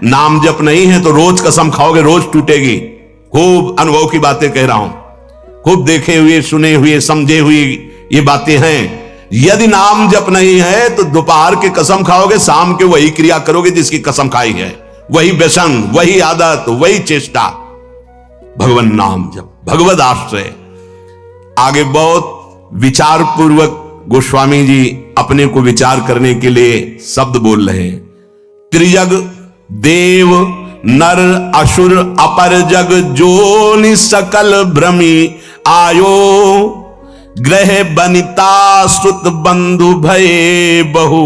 नाम जप नहीं है तो रोज कसम खाओगे, रोज टूटेगी। खूब अनुभव की बातें कह रहा हूं, खूब देखे हुए, सुने हुए, समझे हुए ये बातें हैं। यदि नाम जप नहीं है तो दोपहर के कसम खाओगे, शाम के वही क्रिया करोगे जिसकी कसम खाई है, वही व्यसन, वही आदत, वही चेष्टा। भगवान नाम जप, भगवद आश्रय। आगे बहुत विचार पूर्वक गोस्वामी जी अपने को विचार करने के लिए शब्द बोल रहे हैं। त्रिजग देव नर असुर अपर जग जोनि सकल भ्रमी आयो, ग्रह बनिता सुत बंधु भये बहु,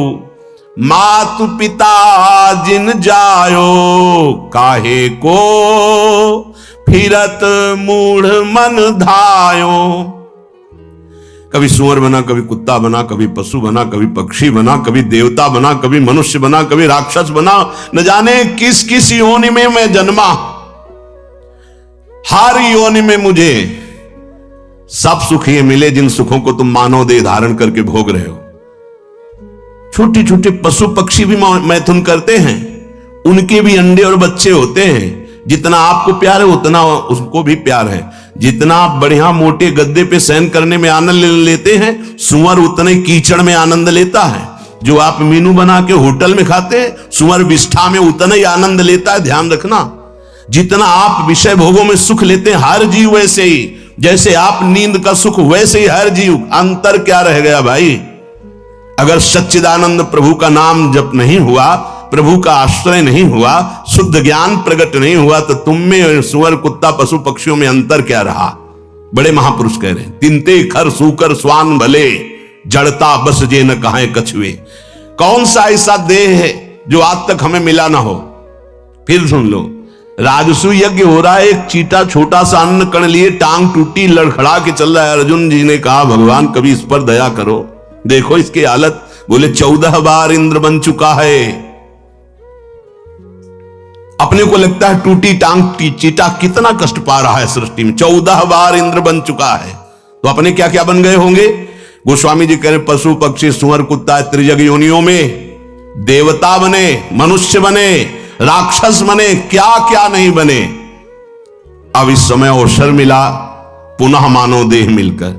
मातु पिता जिन जायो, काहे को फिरत मूढ़ मन धायो। कभी सुअर बना, कभी कुत्ता बना, कभी पशु बना, कभी पक्षी बना, कभी देवता बना, कभी मनुष्य बना, कभी राक्षस बना, न जाने किस किस योनि में मैं जन्मा। हर योनि में मुझे सब सुख ये मिले जिन सुखों को तुम मानव देह धारण करके भोग रहे हो। छोटे छोटे पशु पक्षी भी मैथुन करते हैं, उनके भी अंडे और बच्चे होते हैं। जितना आपको प्यार है उतना उसको भी प्यार है। जितना आप बढ़िया मोटे गद्दे पे शयन करने में आनंद लेते हैं, सुअर उतने कीचड़ में आनंद लेता है। जो आप मीनू बना के होटल में खाते हैं, सुअर विष्ठा में उतना ही आनंद लेता है। ध्यान रखना, जितना आप विषय भोगों में सुख लेते हैं, हर जीव वैसे ही, जैसे आप नींद का सुख वैसे ही हर जीव। अंतर क्या रह गया भाई? अगर सच्चिदानंद प्रभु का नाम जप नहीं हुआ, प्रभु का आश्रय नहीं हुआ, शुद्ध ज्ञान प्रकट नहीं हुआ, तो तुम में सुअर कुत्ता पशु पक्षियों में अंतर क्या रहा? बड़े महापुरुष कह रहे हैं, तिनते खर सूकर स्वान भले, जड़ता बस जे न कहां कछुए। कौन सा ऐसा देह है जो आज तक हमें मिला ना हो? फिर सुन लो, राजसु यज्ञ हो रहा है, एक चीटा छोटा सा अन्न कण लिए टांग टूटी लड़खड़ा के चल रहा है। अर्जुन जी ने कहा, भगवान कभी इस पर दया करो, देखो इसकी हालत। बोले 14 बार इंद्र बन चुका है। अपने को लगता है टूटी टांग चीटा कितना कष्ट पा रहा है सृष्टि में। 14 बार इंद्र बन चुका है, तो अपने क्या क्या बन गए होंगे? गोस्वामी जी कह रहे, पशु पक्षी सुअर कुत्ता त्रिजग योनियों में देवता बने, मनुष्य बने, राक्षस बने, क्या क्या नहीं बने। अब इस समय अवसर मिला पुनः मानव देह मिलकर,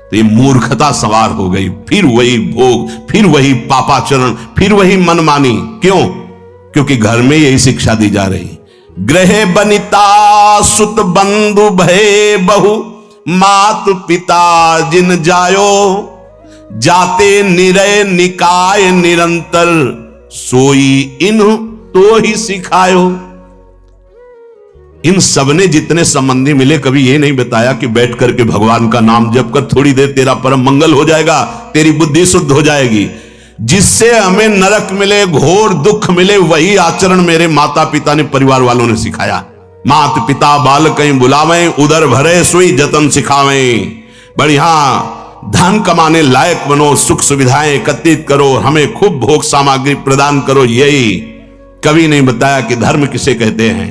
तो ये मूर्खता सवार हो गई। फिर वही भोग, फिर वही पापाचरण, फिर वही मनमानी। क्यों? क्योंकि घर में यही शिक्षा दी जा रही। ग्रह बनिता सुत बंधु भय बहु, मातु पिता जिन जायो, जाते निरय निकाय निरंतर, सोई इन तो ही सिखायो। इन सबने जितने संबंधी मिले, कभी ये नहीं बताया कि बैठ करके भगवान का नाम जप कर थोड़ी देर तेरा परम मंगल हो जाएगा, तेरी बुद्धि शुद्ध हो जाएगी। जिससे हमें नरक मिले, घोर दुख मिले, वही आचरण मेरे माता पिता ने, परिवार वालों ने सिखाया। मात पिता बाल कहीं बुलावें, उदर भरे सोई जतन सिखावें। बढ़िया धन कमाने लायक बनो, सुख सुविधाएं एकत्रित करो, हमें खूब भोग सामग्री प्रदान करो। यही कभी नहीं बताया कि धर्म किसे कहते हैं,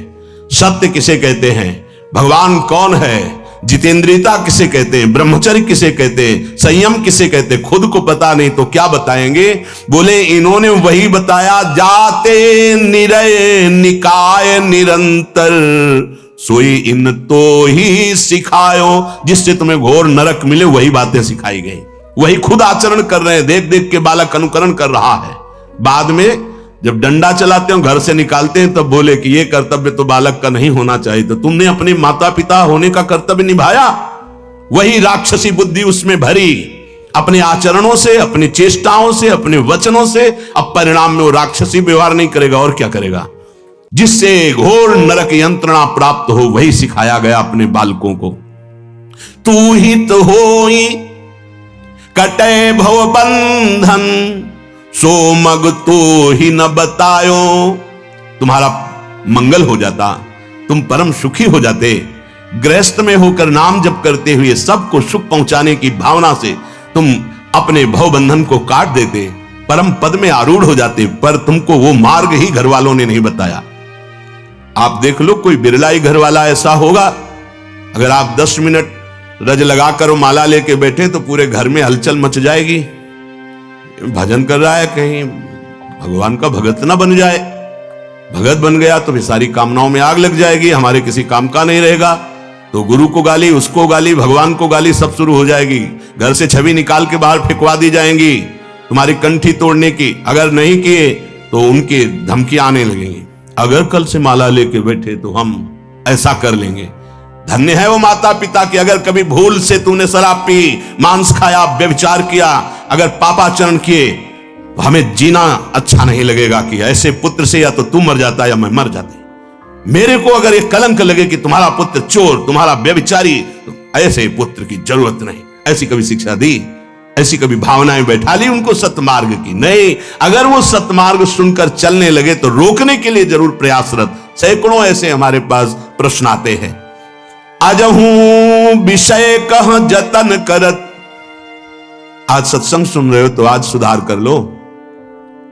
सत्य किसे कहते हैं, भगवान कौन है, जितेंद्रियता किसे कहते हैं, ब्रह्मचर्य किसे कहते हैं, संयम किसे कहते हैं। खुद को पता नहीं तो क्या बताएंगे? बोले इन्होंने वही बताया, जाते निरय निकाय निरंतर, सोई इन तो ही सिखायो। जिससे तुम्हें घोर नरक मिले वही बातें सिखाई गई, वही खुद आचरण कर रहे हैं। देख देख के बालक अनुकरण कर रहा है। बाद में जब डंडा चलाते हो, घर से निकालते हैं, तब बोले कि ये कर्तव्य तो बालक का नहीं होना चाहिए। तो तुमने अपने माता पिता होने का कर्तव्य निभाया, वही राक्षसी बुद्धि उसमें भरी, अपने आचरणों से, अपनी चेष्टाओं से, अपने वचनों से। अब परिणाम में वो राक्षसी व्यवहार नहीं करेगा और क्या करेगा? जिससे घोर नरक यंत्रणा प्राप्त हो, वही सिखाया गया अपने बालकों को। तू हित होई कटे भव बंधन, सो मग तो ही न बतायो। तुम्हारा मंगल हो जाता, तुम परम सुखी हो जाते। गृहस्थ में होकर नाम जप करते हुए सबको सुख पहुंचाने की भावना से तुम अपने भवबंधन को काट देते, परम पद में आरूढ़ हो जाते। पर तुमको वो मार्ग ही घर वालों ने नहीं बताया। आप देख लो, कोई बिरला ही घर वाला ऐसा होगा, अगर आप 10 मिनट रज लगाकर माला लेके बैठे तो पूरे घर में हलचल मच जाएगी। भजन कर रहा है, कहीं भगवान का भगत ना बन जाए। भगत बन गया तो फिर सारी कामनाओं में आग लग जाएगी, हमारे किसी काम का नहीं रहेगा। तो गुरु को गाली, उसको गाली, भगवान को गाली, सब शुरू हो जाएगी। घर से छवि निकाल के बाहर फेंकवा दी जाएंगी तुम्हारी कंठी तोड़ने की। अगर नहीं किए तो उनकी धमकियां आने लगेंगी, अगर कल से माला लेके बैठे तो हम ऐसा कर लेंगे। धन्य है वो माता पिता कि अगर कभी भूल से तूने शराब पी, मांस खाया, व्यभिचार किया, अगर पापाचरण किए तो हमें जीना अच्छा नहीं लगेगा कि ऐसे पुत्र से या तो तू मर जाता या मैं मर जाती। मेरे को अगर एक कलंक लगे कि तुम्हारा पुत्र चोर, तुम्हारा व्यभिचारी, तो ऐसे पुत्र की जरूरत नहीं। ऐसी कभी शिक्षा दी, ऐसी कभी भावनाएं बैठा ली उनको सतमार्ग की? नहीं। अगर वो सतमार्ग सुनकर चलने लगे तो रोकने के लिए जरूर प्रयासरत। सैकड़ों ऐसे हमारे पास प्रश्न आते हैं। अजहू विषय कह जतन करत। आज सत्संग सुन रहे हो तो आज सुधार कर लो।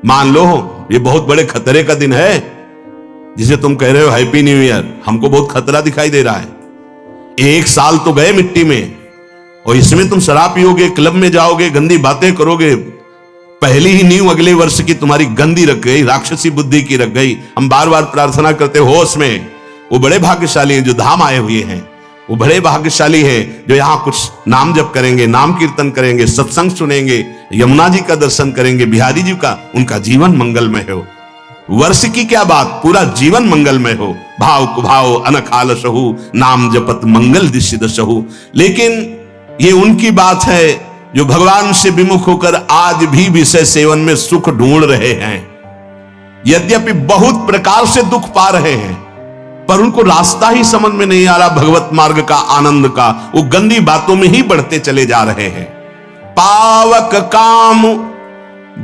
मान लो ये बहुत बड़े खतरे का दिन है, जिसे तुम कह रहे हो हैप्पी न्यू ईयर। हमको बहुत खतरा दिखाई दे रहा है। 1 साल तो गए मिट्टी में, और इसमें तुम शराब पियोगे, क्लब में जाओगे, गंदी बातें करोगे। पहली ही नींव अगले वर्ष की तुम्हारी गंदी रख गई, राक्षसी बुद्धि की रख गई। हम बार बार प्रार्थना करते होश में। वो बड़े भाग्यशाली हैं जो धाम आए हुए हैं, वो बड़े भाग्यशाली हैं जो यहाँ कुछ नाम जप करेंगे, नाम कीर्तन करेंगे, सत्संग सुनेंगे, यमुना जी का दर्शन करेंगे, बिहारी जी का। उनका जीवन मंगलमय हो। वर्ष की क्या बात, पूरा जीवन मंगलमय हो। भाव कुभाव अनखाल सहु, नाम जपत मंगल दिशि दशहु। लेकिन ये उनकी बात है जो भगवान से विमुख होकर आज भी विषय सेवन में सुख ढूंढ रहे हैं। यद्यपि बहुत प्रकार से दुख पा रहे हैं, पर उनको रास्ता ही समझ में नहीं आ रहा भगवत मार्ग का, आनंद का। वो गंदी बातों में ही बढ़ते चले जा रहे हैं। पावक काम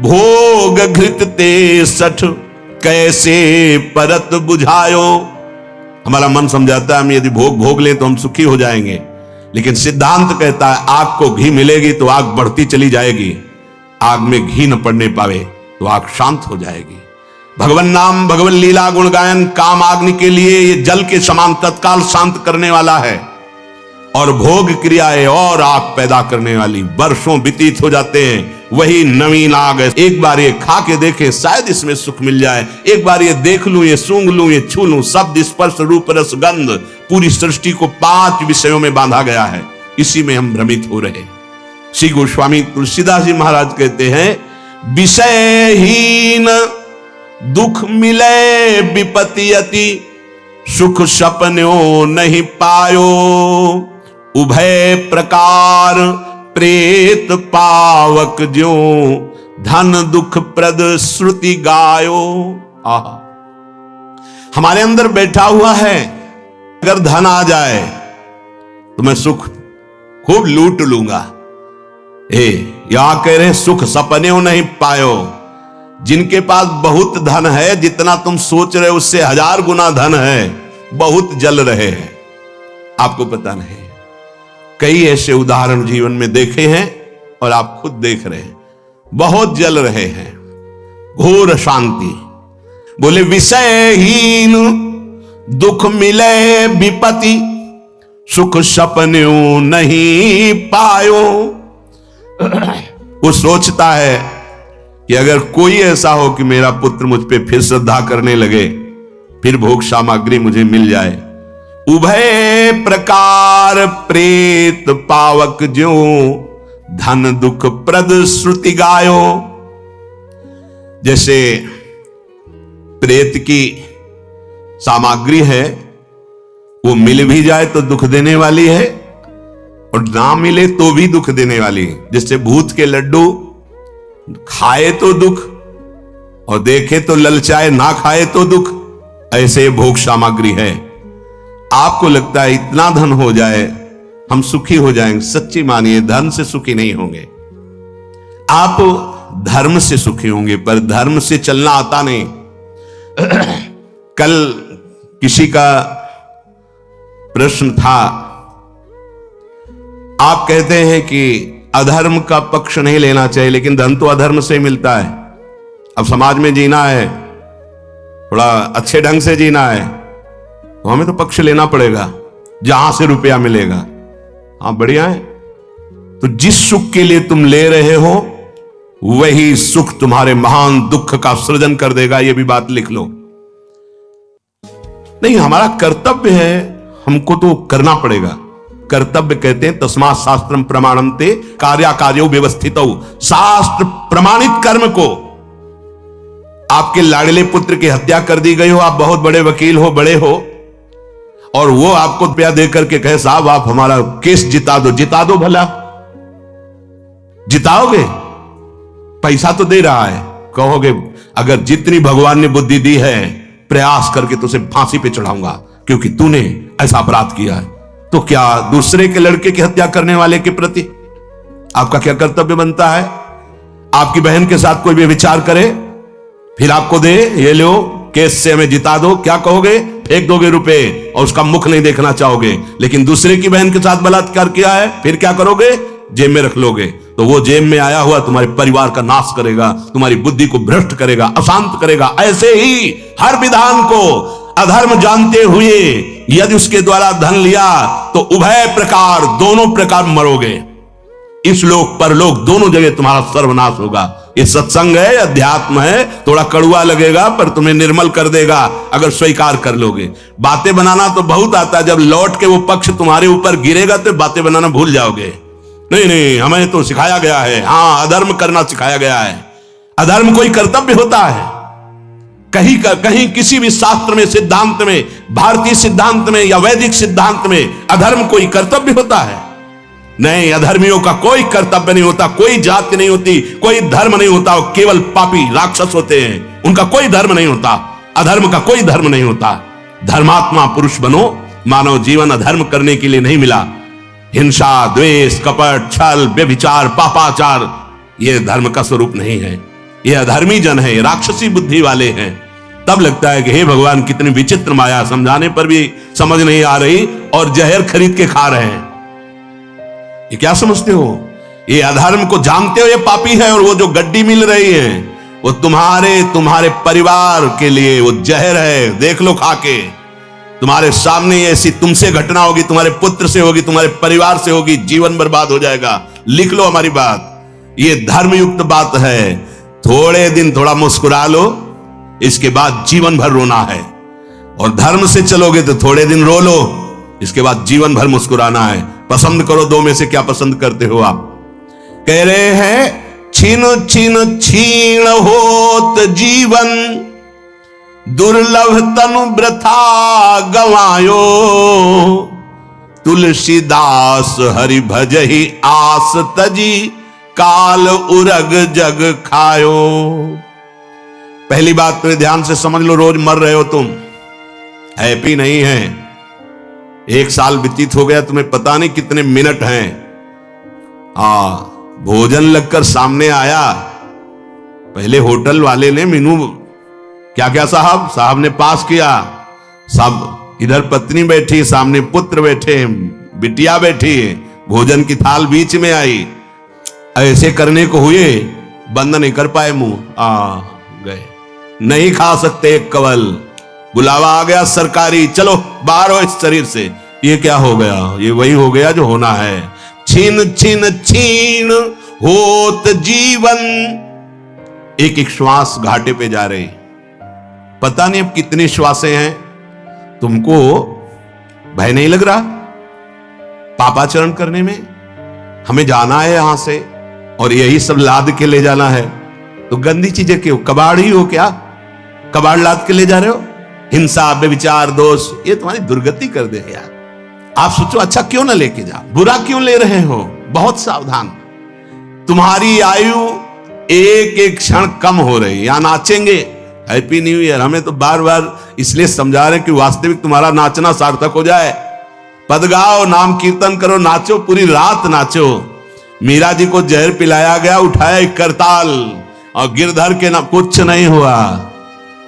भोग घृत ते सठ, कैसे परत बुझायो। हमारा मन समझाता है हम यदि भोग भोग लें तो हम सुखी हो जाएंगे, लेकिन सिद्धांत कहता है आग को घी मिलेगी तो आग बढ़ती चली जाएगी, आग में घी न पड़ने पावे तो आग शांत हो जाएगी। भगवान नाम, भगवान लीला, गुण गायन काम अग्नि के लिए ये जल के समान तत्काल शांत करने वाला है, और भोग क्रियाएं और आग पैदा करने वाली। वर्षों व्यतीत हो जाते हैं, वही नवीन आग है। एक बार ये खा के देखे, शायद इसमें सुख मिल जाए। एक बार ये देख लूं, ये सूंघ लूं, ये छू लूं। शब्द, स्पर्श, रूप, रस, गंध, पूरी सृष्टि को 5 विषयों में बांधा गया है। इसी में हम भ्रमित हो रहे। श्री गोस्वामी तुलसीदास जी महाराज कहते हैं, विषयहीन दुख मिले विपति अति, सुख सपन्यो नहीं पायो। उभय प्रकार प्रेत पावक ज्यो, धन दुख प्रद श्रुति गायो। आहा, हमारे अंदर बैठा हुआ है, अगर धन आ जाए तो मैं सुख खूब लूट लूंगा। यहां कह रहे सुख सपने नहीं पायो। जिनके पास बहुत धन है, जितना तुम सोच रहे हो उससे 1000 गुना धन है, बहुत जल रहे हैं, आपको पता नहीं। कई ऐसे उदाहरण जीवन में देखे हैं और आप खुद देख रहे हैं, बहुत जल रहे हैं। घोर शांति। बोले विषयहीन दुख मिले विपति, सुख सपन्यों नहीं पायो। वो सोचता है कि अगर कोई ऐसा हो कि मेरा पुत्र मुझ पे फिर श्रद्धा करने लगे, फिर भोग सामग्री मुझे मिल जाए। उभय प्रकार प्रेत पावक ज्यो, धन दुख प्रद श्रुति गायो। जैसे प्रेत की सामग्री है, वो मिल भी जाए तो दुख देने वाली है, और ना मिले तो भी दुख देने वाली है। जैसे भूत के लड्डू खाए तो दुख, और देखे तो ललचाए, ना खाए तो दुख, ऐसे भोग सामग्री है। आपको लगता है इतना धन हो जाए हम सुखी हो जाएंगे। सच्ची मानिए, धन से सुखी नहीं होंगे। आप धर्म से सुखी होंगे, पर धर्म से चलना आता नहीं। कल किसी का प्रश्न था, आप कहते हैं कि अधर्म का पक्ष नहीं लेना चाहिए, लेकिन धन तो अधर्म से मिलता है। अब समाज में जीना है, थोड़ा अच्छे ढंग से जीना है, तो हमें तो पक्ष लेना पड़ेगा, जहां से रुपया मिलेगा। हाँ, बढ़िया है। तो जिस सुख के लिए तुम ले रहे हो, वही सुख तुम्हारे महान दुख का सृजन कर देगा। यह भी बात लिख लो। नहीं, हमारा कर्तव्य है, हमको तो करना पड़ेगा। कर्तव्य कहते हैं तस्मात् शास्त्रम प्रमाणन्ते कार्याकार्यो व्यवस्थितौ। शास्त्र प्रमाणित कर्म को, आपके लाडले पुत्र की हत्या कर दी गई हो, आप बहुत बड़े वकील हो, बड़े हो, और वो आपको रुपया दे करके कहे साहब आप हमारा केस जिता दो, जिता दो भला, जिताओगे? पैसा तो दे रहा है, कहोगे अगर जितनी भगवान ने बुद्धि दी है प्रयास करके तुझे फांसी पे चढ़ाऊंगा क्योंकि तूने ऐसा अपराध किया है। तो क्या दूसरे के लड़के की हत्या करने वाले के प्रति आपका क्या कर्तव्य बनता है? आपकी बहन के साथ कोई भी विचार करे, फिर आपको दे, ये लो केस से हमें जिता दो, क्या कहोगे? फेंक दोगे रुपए और उसका मुख नहीं देखना चाहोगे। लेकिन दूसरे की बहन के साथ बलात्कार किया है, फिर क्या करोगे? जेब में रख लोगे। तो वो जेब में आया हुआ तुम्हारे परिवार का नाश करेगा, तुम्हारी बुद्धि को भ्रष्ट करेगा, अशांत करेगा। ऐसे ही हर विधान को अधर्म जानते हुए यदि उसके द्वारा धन लिया तो उभय प्रकार, दोनों प्रकार मरोगे। इस लोक परलोक दोनों जगह तुम्हारा सर्वनाश होगा। ये सत्संग है, अध्यात्म है, थोड़ा कड़ुआ लगेगा पर तुम्हें निर्मल कर देगा अगर स्वीकार कर लोगे। बातें बनाना तो बहुत आता है, जब लौट के वो पक्ष तुम्हारे ऊपर गिरेगा तो बातें बनाना भूल जाओगे। नहीं नहीं, हमें तो सिखाया गया है, हाँ अधर्म करना सिखाया गया है। अधर्म कोई कर्तव्य होता है? कहीं किसी भी शास्त्र में, सिद्धांत में, भारतीय सिद्धांत में या वैदिक सिद्धांत में अधर्म कोई कर्तव्य होता है? नहीं, अधर्मियों का कोई कर्तव्य नहीं होता, कोई जाति नहीं होती, कोई धर्म नहीं होता, केवल पापी राक्षस होते हैं, उनका कोई धर्म नहीं होता। अधर्म का कोई धर्म नहीं होता। धर्मात्मा पुरुष बनो। मानव जीवन अधर्म करने के लिए नहीं मिला। हिंसा, द्वेष, कपट, छल, व्यभिचार, पापाचार ये धर्म का स्वरूप नहीं है। ये अधर्मी जन है, राक्षसी बुद्धि वाले हैं। तब लगता है कि हे भगवान कितनी विचित्र माया, समझाने पर भी समझ नहीं आ रही और जहर खरीद के खा रहे हैं। ये क्या समझते हो? ये अधर्म को जानते हो ये पापी है, और वो जो गड्डी मिल रही है वो तुम्हारे परिवार के लिए वो जहर है। देख लो खा के, तुम्हारे सामने ऐसी तुमसे घटना होगी, तुम्हारे पुत्र से होगी, तुम्हारे परिवार से होगी, जीवन बर्बाद हो जाएगा। लिख लो हमारी बात, ये धर्मयुक्त बात है। थोड़े दिन थोड़ा मुस्कुरा लो, इसके बाद जीवन भर रोना है। और धर्म से चलोगे तो थोड़े दिन रो लो, इसके बाद जीवन भर मुस्कुराना है। पसंद करो, दो में से क्या पसंद करते हो आप? कह रहे हैं छिन छिन छीण होत जीवन, दुर्लभ तनु वृथा गवायो, तुलसीदास हरि भजहि आस तजी, काल उरग जग खायो। पहली बात तो ध्यान से समझ लो, रोज मर रहे हो तुम, हैप्पी नहीं है। 1 साल व्यतीत हो गया, तुम्हें पता नहीं कितने मिनट हैं। भोजन लगकर सामने आया, पहले होटल वाले ने मेनू क्या क्या साहब ने पास किया। सब इधर पत्नी बैठी, सामने पुत्र बैठे, बिटिया बैठी, भोजन की थाल बीच में आई। ऐसे करने को हुए, बंद नहीं कर पाए मुंह, गए, नहीं खा सकते एक कवल। बुलावा आ गया सरकारी, चलो बाहर हो इस शरीर से। ये क्या हो गया? ये वही हो गया जो होना है। छीन छीन छीन होत जीवन, एक एक श्वास घाटे पे जा रही, पता नहीं अब कितनी श्वासें हैं। तुमको भय नहीं लग रहा पापाचरण करने में? हमें जाना है यहां से और यही सब लाद के ले जाना है, तो गंदी चीजें क्यों? कबाड़ ही हो क्या? कबाड़ लाद के ले जा रहे हो? हिंसा, व्यभिचार, दोष, ये तुम्हारी दुर्गति कर दे यार। आप सोचो अच्छा क्यों ना लेके जा, बुरा क्यों ले रहे हो? बहुत सावधान, तुम्हारी आयु एक एक क्षण कम हो रही। यहां नाचेंगे हैप्पी न्यू ईयर, हमें तो बार बार इसलिए समझा रहे हैं कि वास्तविक तुम्हारा नाचना सार्थक हो जाए। पद गाओ, नाम कीर्तन करो, नाचो, पूरी रात नाचो। मीरा जी को जहर पिलाया गया, उठाया एक करताल और गिरधर के नाम, कुछ नहीं हुआ,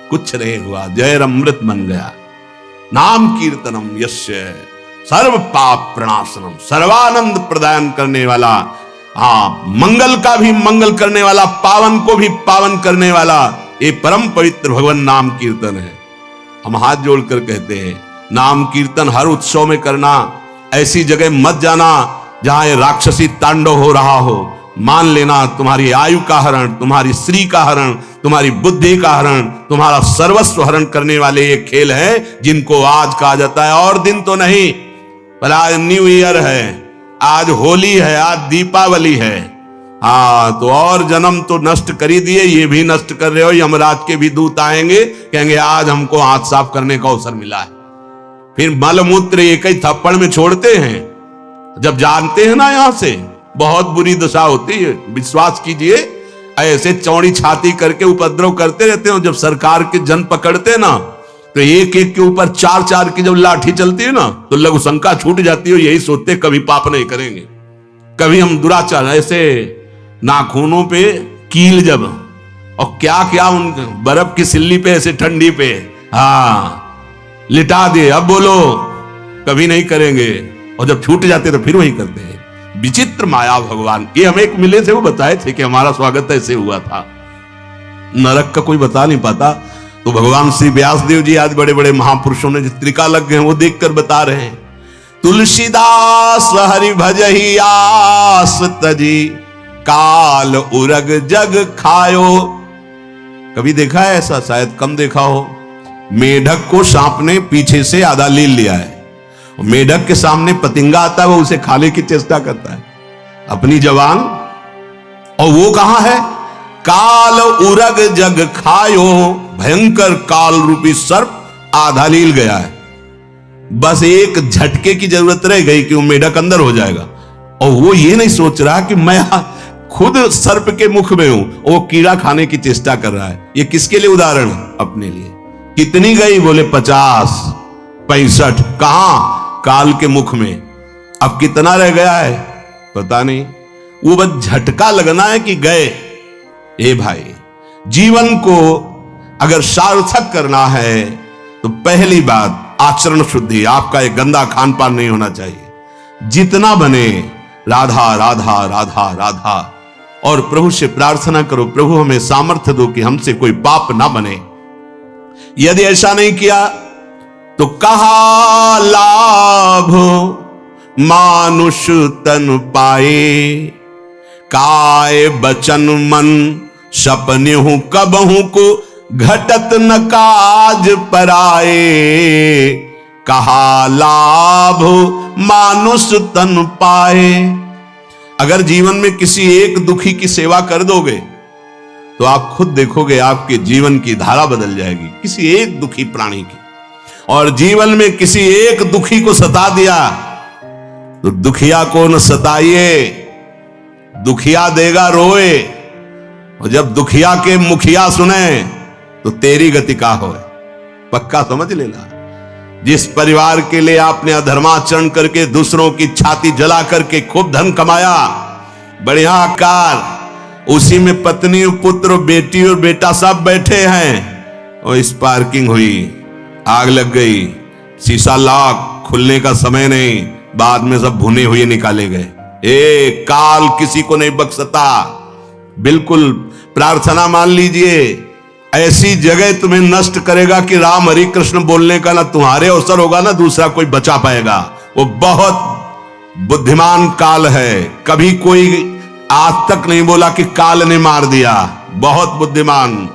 कुछ नहीं हुआ, जहर अमृत बन गया। नाम कीर्तनम यस्य सर्व पाप प्रणाशनम, सर्वानंद प्रदान करने वाला, मंगल का भी मंगल करने वाला, पावन को भी पावन करने वाला, ये परम पवित्र भगवान नाम कीर्तन है। हम हाथ जोड़कर कहते हैं नाम कीर्तन हर उत्सव में करना। ऐसी जगह मत जाना जहां ये राक्षसी तांडव हो रहा हो, मान लेना तुम्हारी आयु का हरण, तुम्हारी स्त्री का हरण, तुम्हारी बुद्धि का हरण, तुम्हारा सर्वस्व हरण करने वाले ये खेल है जिनको आज कहा जाता है। और दिन तो नहीं, पर आज न्यू ईयर है, आज होली है, आज दीपावली है। हाँ, तो और जन्म तो नष्ट कर ही दिए, ये भी नष्ट कर रहे हो। यमराज के भी दूत आएंगे, कहेंगे आज हमको हाथ साफ करने का अवसर मिला है। फिर मल मूत्र एक ही थप्पड़ में छोड़ते हैं। जब जानते हैं ना यहां से बहुत बुरी दशा होती है, विश्वास कीजिए। ऐसे चौड़ी छाती करके उपद्रव करते रहते हो। जब सरकार के जन पकड़ते ना, तो एक एक के ऊपर चार चार की जब लाठी चलती है ना, तो लघु शंका छूट जाती है। यही सोचते कभी पाप नहीं करेंगे, कभी हम दुराचार। ऐसे नाखूनों पे कील जब, और क्या क्या उन बर्फ की सिल्ली पे ऐसे ठंडी पे हाँ लिटा दिए, अब बोलो कभी नहीं करेंगे। और जब छूट जाते तो फिर वही करते हैं। विचित्र माया भगवान। ये हमें एक मिले थे, वो बताए थे कि हमारा स्वागत ऐसे हुआ था। नरक का कोई बता नहीं पाता, तो भगवान श्री व्यास देव जी आज बड़े बड़े महापुरुषों ने त्रिका लग गए, वो देखकर बता रहे हैं। तुलसीदास हरि भजहि आस तजी, काल उरग जग खायो। कभी देखा है ऐसा? शायद कम देखा हो। मेढक को सांप ने पीछे से आधा लील लिया है। मेढक के सामने पतिंगा आता है, वो उसे खाने की चेष्टा करता है अपनी जवान। और वो कहां है? काल उरग जग खायो, भयंकर काल रूपी सर्प आधा लील गया है। बस एक झटके की जरूरत रह गई कि वो मेढक अंदर हो जाएगा। और वो ये नहीं सोच रहा कि मैं खुद सर्प के मुख में हूं, वो कीड़ा खाने की चेष्टा कर रहा है। ये किसके लिए उदाहरण? अपने लिए। कितनी गई? बोले 50 65। कहां? काल के मुख में। अब कितना रह गया है पता नहीं। वो बस झटका लगना है कि गए। ए भाई, जीवन को अगर सार्थक करना है तो पहली बात आचरण शुद्धि। आपका एक गंदा खान पान नहीं होना चाहिए। जितना बने राधा राधा राधा राधा। और प्रभु से प्रार्थना करो, प्रभु हमें सामर्थ्य दो कि हमसे कोई पाप ना बने। यदि ऐसा नहीं किया तो कहा लाभ मानुष तन पाए, काय बचन मन सपनेहु कबहु को घटत न काज पराए। कहा लाभ मानुष तन पाए। अगर जीवन में किसी एक दुखी की सेवा कर दोगे तो आप खुद देखोगे आपके जीवन की धारा बदल जाएगी। किसी एक दुखी प्राणी की। और जीवन में किसी एक दुखी को सता दिया तो दुखिया को न सताइए, दुखिया देगा रोए। और जब दुखिया के मुखिया सुने तो तेरी गति का हो। पक्का समझ लेना। जिस परिवार के लिए आपने अधर्माचरण करके दूसरों की छाती जला करके खूब धन कमाया, बढ़िया कार, उसी में पत्नी पुत्र बेटी और बेटा सब बैठे हैं, और स्पार्किंग हुई, आग लग गई, शीशा लॉक, खुलने का समय नहीं, बाद में सब भुने हुए निकाले गए। ए काल किसी को नहीं बख्शता। बिल्कुल प्रार्थना मान लीजिए, ऐसी जगह तुम्हें नष्ट करेगा कि राम हरि कृष्ण बोलने का ना तुम्हारे अवसर होगा ना दूसरा कोई बचा पाएगा। वो बहुत बुद्धिमान काल है। कभी कोई आज तक नहीं बोला कि काल ने मार दिया। बहुत बुद्धिमान।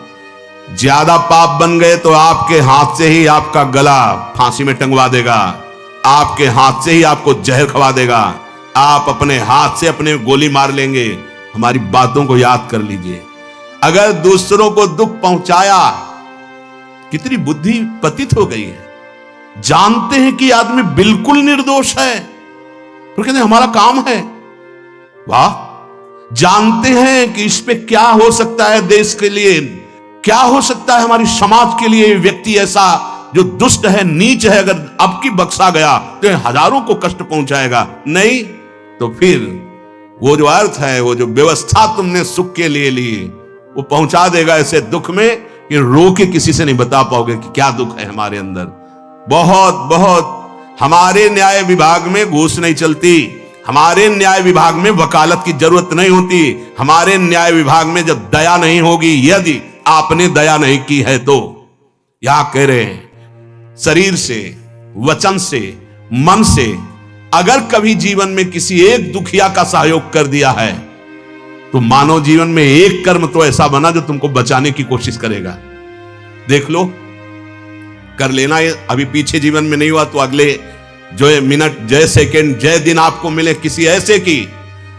ज्यादा पाप बन गए तो आपके हाथ से ही आपका गला फांसी में टंगवा देगा, आपके हाथ से ही आपको जहर खवा देगा, आप अपने हाथ से अपने गोली मार लेंगे। हमारी बातों को याद कर लीजिए। अगर दूसरों को दुख पहुंचाया, कितनी बुद्धि पतित हो गई है। जानते हैं कि आदमी बिल्कुल निर्दोष है, तो कहते हैं हमारा काम है। वाह, जानते हैं कि इस पे क्या हो सकता है, देश के लिए क्या हो सकता है, हमारी समाज के लिए व्यक्ति ऐसा जो दुष्ट है, नीच है, अगर अब की बख्शा गया तो हजारों को कष्ट पहुंचाएगा। नहीं तो फिर वो जो अर्थ है, वो जो व्यवस्था तुमने सुख के लिए ली, वो पहुंचा देगा ऐसे दुख में कि रो के किसी से नहीं बता पाओगे कि क्या दुख है हमारे अंदर। बहुत बहुत हमारे न्याय विभाग में घूस नहीं चलती, हमारे न्याय विभाग में वकालत की जरूरत नहीं होती, हमारे न्याय विभाग में जब दया नहीं होगी, यदि आपने दया नहीं की है तो, यहां कह रहे हैं शरीर से, वचन से, मन से अगर कभी जीवन में किसी एक दुखिया का सहयोग कर दिया है तो मानव जीवन में एक कर्म तो ऐसा बना जो तुमको बचाने की कोशिश करेगा। देख लो, कर लेना। ये अभी पीछे जीवन में नहीं हुआ तो अगले जो मिनट, जय सेकंड, जय दिन आपको मिले किसी ऐसे की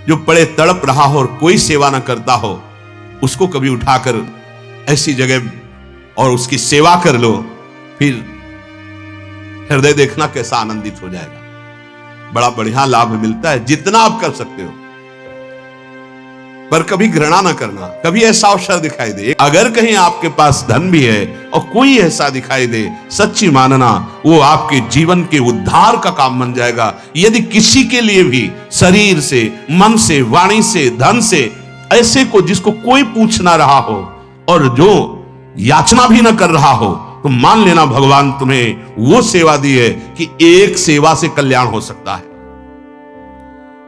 जो बड़े तड़प रहा हो और कोई सेवा ना करता हो, उसको कभी उठाकर ऐसी जगह और उसकी सेवा कर लो, फिर हृदय देखना कैसा आनंदित हो जाएगा। बड़ा बढ़िया लाभ मिलता है जितना आप कर सकते हो। पर कभी घृणा ना करना, कभी ऐसा अवसर दिखाई दे, अगर कहीं आपके पास धन भी है और कोई ऐसा दिखाई दे, सच्ची मानना वो आपके जीवन के उद्धार का काम बन जाएगा। यदि किसी के लिए भी शरीर से, मन से, वाणी से, धन से ऐसे को जिसको कोई पूछ ना रहा हो और जो याचना भी ना कर रहा हो, तो मान लेना भगवान तुम्हें वो सेवा दी है कि एक सेवा से कल्याण हो सकता है।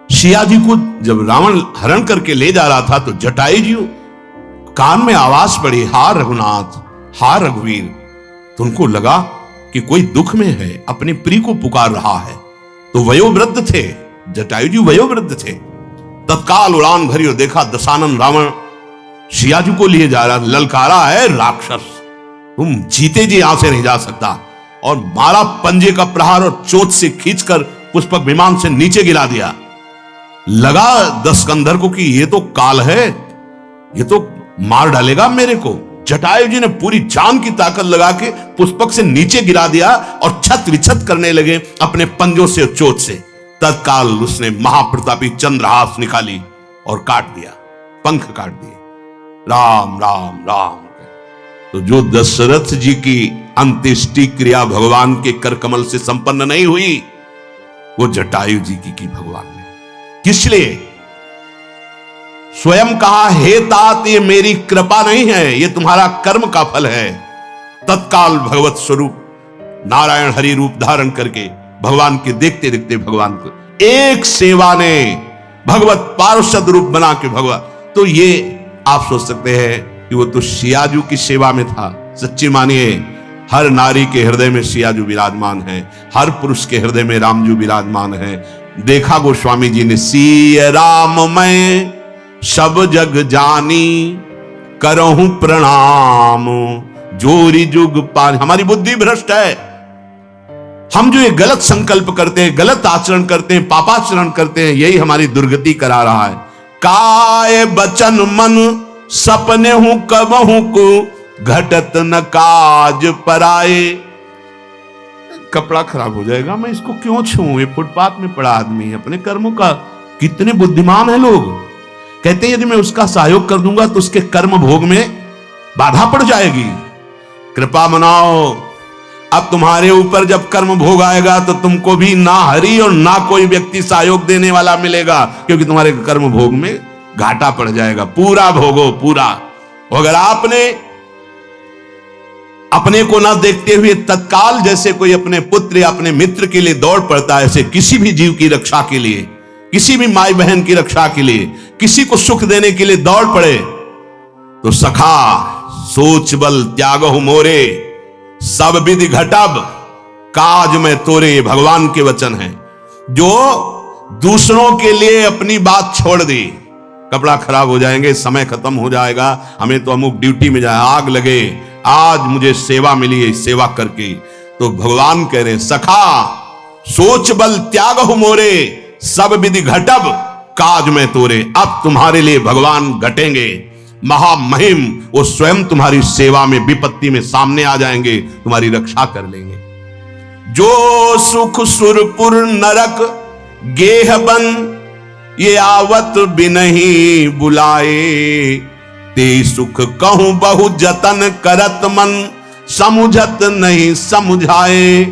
सिया जी को जब रावण हरण करके ले जा रहा था तो जटायु जी कान में आवाज पड़ी, हा रघुनाथ, हा रघुवीर। तो उनको लगा कि कोई दुख में है, अपने प्रिय को पुकार रहा है। तो वयोवृद्ध थे, जटायु जी वयोवृद्ध थे। तत्काल उड़ान भरी और देखा दशानन रावण सिया जी को लिए जा रहा, ललकारा है, राक्षस तुम जीते जी यहां से नहीं जा सकता, और मारा पंजे का प्रहार और चोट से खींचकर पुष्पक विमान से नीचे गिरा दिया। लगा दशकंधर को कि ये तो काल है, ये तो मार डालेगा मेरे को। जटायु जी ने पूरी जान की ताकत लगा के पुष्पक से नीचे गिरा दिया और छत विछत करने लगे अपने पंजों से और चोट से। तत्काल उसने महाप्रतापी चंद्रहास निकाली और काट दिया, पंख काट दिए। राम राम राम। तो जो दशरथ जी की अंत्येष्टि क्रिया भगवान के कर कमल से संपन्न नहीं हुई, वो जटायु जी की भगवान ने। किस लिए? स्वयं कहा, हे तात, ये मेरी कृपा नहीं है, ये तुम्हारा कर्म का फल है। तत्काल भगवत स्वरूप नारायण हरि रूप धारण करके भगवान के देखते देखते भगवान को एक सेवा ने भगवत पार्षद रूप बना के भगवान। तो ये आप सोच सकते हैं कि वो तो सियाजू की सेवा में था। सच्ची मानिए, हर नारी के हृदय में सियाजू विराजमान है, हर पुरुष के हृदय में रामजू विराजमान है। देखा गोस्वामी जी ने, सिय राम मैं सब जग जानी, करहूं प्रणाम जोरी जुग पानी। हमारी बुद्धि भ्रष्ट है। हम जो ये गलत संकल्प करते हैं, गलत आचरण करते हैं, पापाचरण करते हैं, यही हमारी दुर्गति करा रहा है। काय बचन मन सपने हूं कबहू को, घटत न काज पराए। कपड़ा खराब हो जाएगा, मैं इसको क्यों छूऊं, ये फुटपाथ में पड़ा आदमी है, अपने कर्मों का। कितने बुद्धिमान है लोग, कहते हैं यदि मैं उसका सहयोग कर दूंगा तो उसके कर्म भोग में बाधा पड़ जाएगी। कृपा मनाओ, अब तुम्हारे ऊपर जब कर्म भोग आएगा तो तुमको भी ना हरि और ना कोई व्यक्ति सहयोग देने वाला मिलेगा, क्योंकि तुम्हारे कर्म भोग में घाटा पड़ जाएगा। पूरा भोगो, पूरा। अगर आपने अपने को ना देखते हुए तत्काल जैसे कोई अपने पुत्र या अपने मित्र के लिए दौड़ पड़ता है, ऐसे किसी भी जीव की रक्षा के लिए, किसी भी माई बहन की रक्षा के लिए, किसी को सुख देने के लिए दौड़ पड़े, तो सखा सोच बल त्यागहु मोरे, सब विधि घटब काज में तोरे। भगवान के वचन है। जो दूसरों के लिए अपनी बात छोड़ दी, कपड़ा खराब हो जाएंगे, समय खत्म हो जाएगा, हमें तो अमुक ड्यूटी में जाए, आग लगे, आज मुझे सेवा मिली है, सेवा करके। तो भगवान कह रहे, सखा सोच बल त्यागहु मोरे, सब विधि घटब काज में तोरे। अब तुम्हारे लिए भगवान घटेंगे, महामहिम, वो स्वयं तुम्हारी सेवा में, विपत्ति में सामने आ जाएंगे, तुम्हारी रक्षा कर लेंगे। जो सुख सुरपुर नरक गेह बन, ये आवत बिनहि बुलाए, ते सुख कहूं बहु जतन करत मन, समुझत नहीं समुझाए।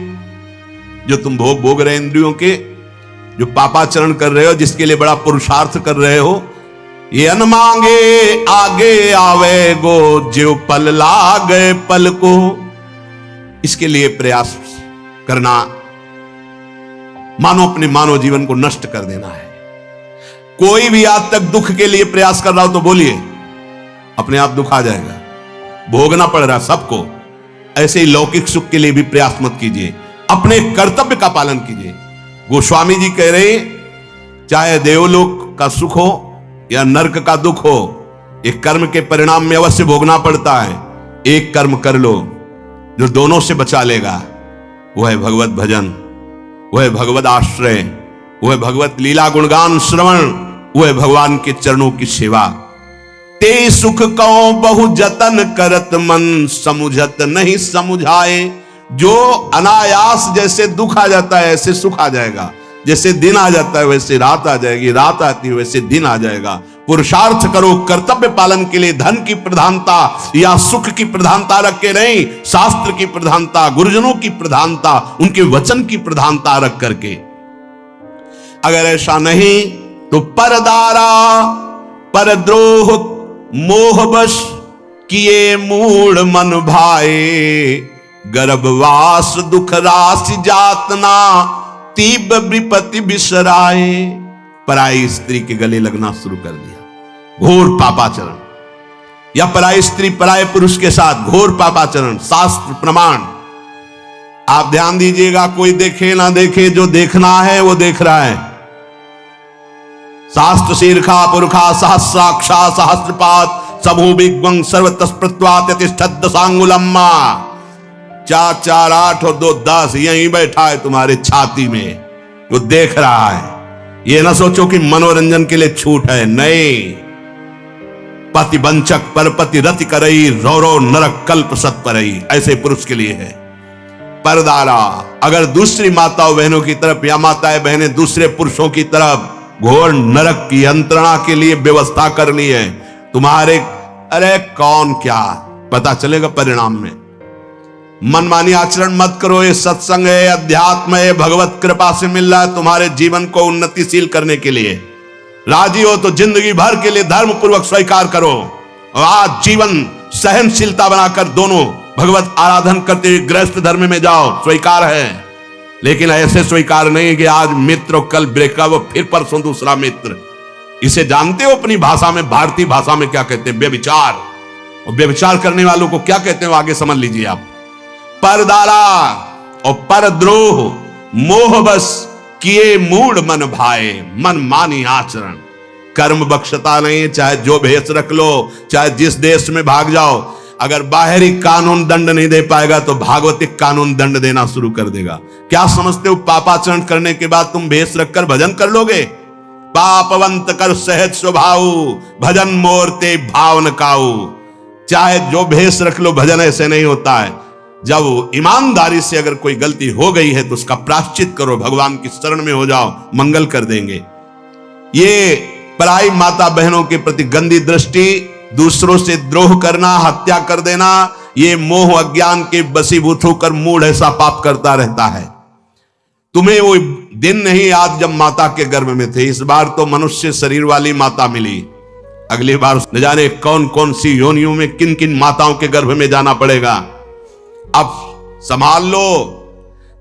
जो तुम भोग भोग रहे इंद्रियों के, जो पापाचरण कर रहे हो, जिसके लिए बड़ा पुरुषार्थ कर रहे हो, ये अन मांगे आगे आवे गो, जो पल लागे पल को। इसके लिए प्रयास करना मानो अपने मानव जीवन को नष्ट कर देना है। कोई भी आज तक दुख के लिए प्रयास कर रहा हो तो बोलिए, अपने आप दुख आ जाएगा। भोगना पड़ रहा है सबको, ऐसे ही लौकिक सुख के लिए भी प्रयास मत कीजिए, अपने कर्तव्य का पालन कीजिए। गोस्वामी जी कह रहे, चाहे देवलोक का सुख हो या नरक का दुख हो, एक कर्म के परिणाम में अवश्य भोगना पड़ता है। एक कर्म कर लो जो दोनों से बचा लेगा, वह है भगवत भजन, वह है भगवत आश्रय, वह है भगवत लीला गुणगान श्रवण, वह है भगवान के चरणों की सेवा। ते सुख कौ बहु जतन करत मन, समुझत नहीं समुझाए। जो अनायास जैसे दुख आ जाता है ऐसे सुख आ जाएगा, जैसे दिन आ जाता है वैसे रात आ जाएगी, रात आती है वैसे दिन आ जाएगा। पुरुषार्थ करो, कर्तव्य पालन के लिए धन की प्रधानता या सुख की प्रधानता रख के नहीं, शास्त्र की प्रधानता, गुरुजनों की प्रधानता, उनके वचन की प्रधानता रख करके। अगर ऐसा नहीं तो परदारा परद्रोह मोहवश किए मूढ़ मन भाए। गर्भवास दुख राशि जातना तीव्र विपत्ति बिसराए। पराई स्त्री के गले लगना शुरू कर दिया, घोर पापाचरण, या पराई स्त्री पराये पुरुष के साथ घोर पापाचरण, शास्त्र प्रमाण। आप ध्यान दीजिएगा, कोई देखे ना देखे, जो देखना है वो देख रहा है। शास्त्र शीर्षा पुरुषा सहस्राक्षा सहस्रपात समूह विग्वं सर्वतस्प्रत्वात यतिष्ठद् सांगुलम्मा। 4 4 8 और 2 10 यहीं बैठा है तुम्हारे छाती में, वो देख रहा है। ये ना सोचो कि मनोरंजन के लिए छूट है, नहीं। पति वंचक परपति रति करई, रो रो नरक कल्प सत परई, ऐसे पुरुष के लिए है। परदारा, अगर दूसरी माताओं बहनों की तरफ या माताएं बहनें दूसरे पुरुषों की तरफ घोर नरक की यंत्रणा के लिए व्यवस्था कर ली है तुम्हारे, अरे कौन क्या पता चलेगा परिणाम में। मनमानी आचरण मत करो, ये सत्संग है, अध्यात्म है, भगवत कृपा से मिल रहा है तुम्हारे जीवन को उन्नतिशील करने के लिए। राजी हो तो जिंदगी भर के लिए धर्म पूर्वक स्वीकार करो, और आज जीवन सहनशीलता बनाकर दोनों भगवत आराधन करते हुए गृहस्थ धर्म में जाओ, स्वीकार है। लेकिन ऐसे स्वीकार नहीं कि आज मित्र कल ब्रेकअप फिर परसों दूसरा मित्र। इसे जानते हो अपनी भाषा में, भारतीय भाषा में क्या कहते हैं? व्यभिचार। और व्यभिचार करने वालों को क्या कहते हैं आगे समझ लीजिए आप। परदारा और परद्रोह मोहबस किए मूढ़ मन भाए, मन मानी आचरण। कर्म बख्शता नहीं, चाहे जो भेष रख लो, चाहे जिस देश में भाग जाओ, अगर बाहरी कानून दंड नहीं दे पाएगा तो भागवतिक कानून दंड देना शुरू कर देगा। क्या समझते हो पापाचरण करने के बाद तुम भेष रखकर भजन कर लोगे? पापवंत कर सहज स्वभाव, भजन मोरते भावन काऊ। चाहे जो भेष रख लो, भजन ऐसे नहीं होता है। जब ईमानदारी से अगर कोई गलती हो गई है तो उसका प्रायश्चित करो, भगवान की शरण में हो जाओ, मंगल कर देंगे। ये पराई माता बहनों के प्रति गंदी दृष्टि, दूसरों से द्रोह करना, हत्या कर देना, ये मोह अज्ञान के वशीभूत होकर मूढ़ ऐसा पाप करता रहता है। तुम्हें वो दिन नहीं याद जब माता के गर्भ में थे, इस बार तो मनुष्य शरीर वाली माता मिली, अगली बार न जाने कौन कौन सी योनियों में किन किन माताओं के गर्भ में जाना पड़ेगा। अब संभाल लो,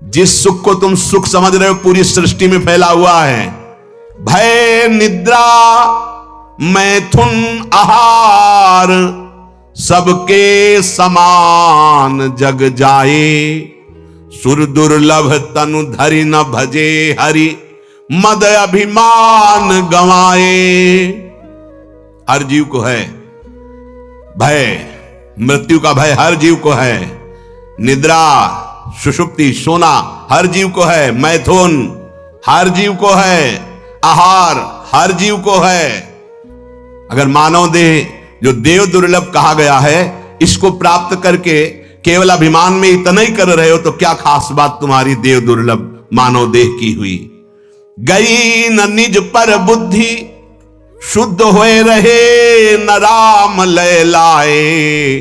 जिस सुख को तुम सुख समझ रहे हो पूरी सृष्टि में फैला हुआ है। भय निद्रा मैथुन आहार, सबके समान जग जाए। सुर दुर्लभ तनु धरि न भजे हरि, मद अभिमान गंवाए। हर जीव को है भय, मृत्यु का भय हर जीव को है। निद्रा सुषुप्ति सोना हर जीव को है। मैथुन हर जीव को है। आहार हर जीव को है। अगर मानव देह जो देव दुर्लभ कहा गया है, इसको प्राप्त करके केवल अभिमान में इतना ही कर रहे हो तो क्या खास बात तुम्हारी देव दुर्लभ मानव देह की हुई। गई न निज पर बुद्धि, शुद्ध होए रहे न राम लय लाए।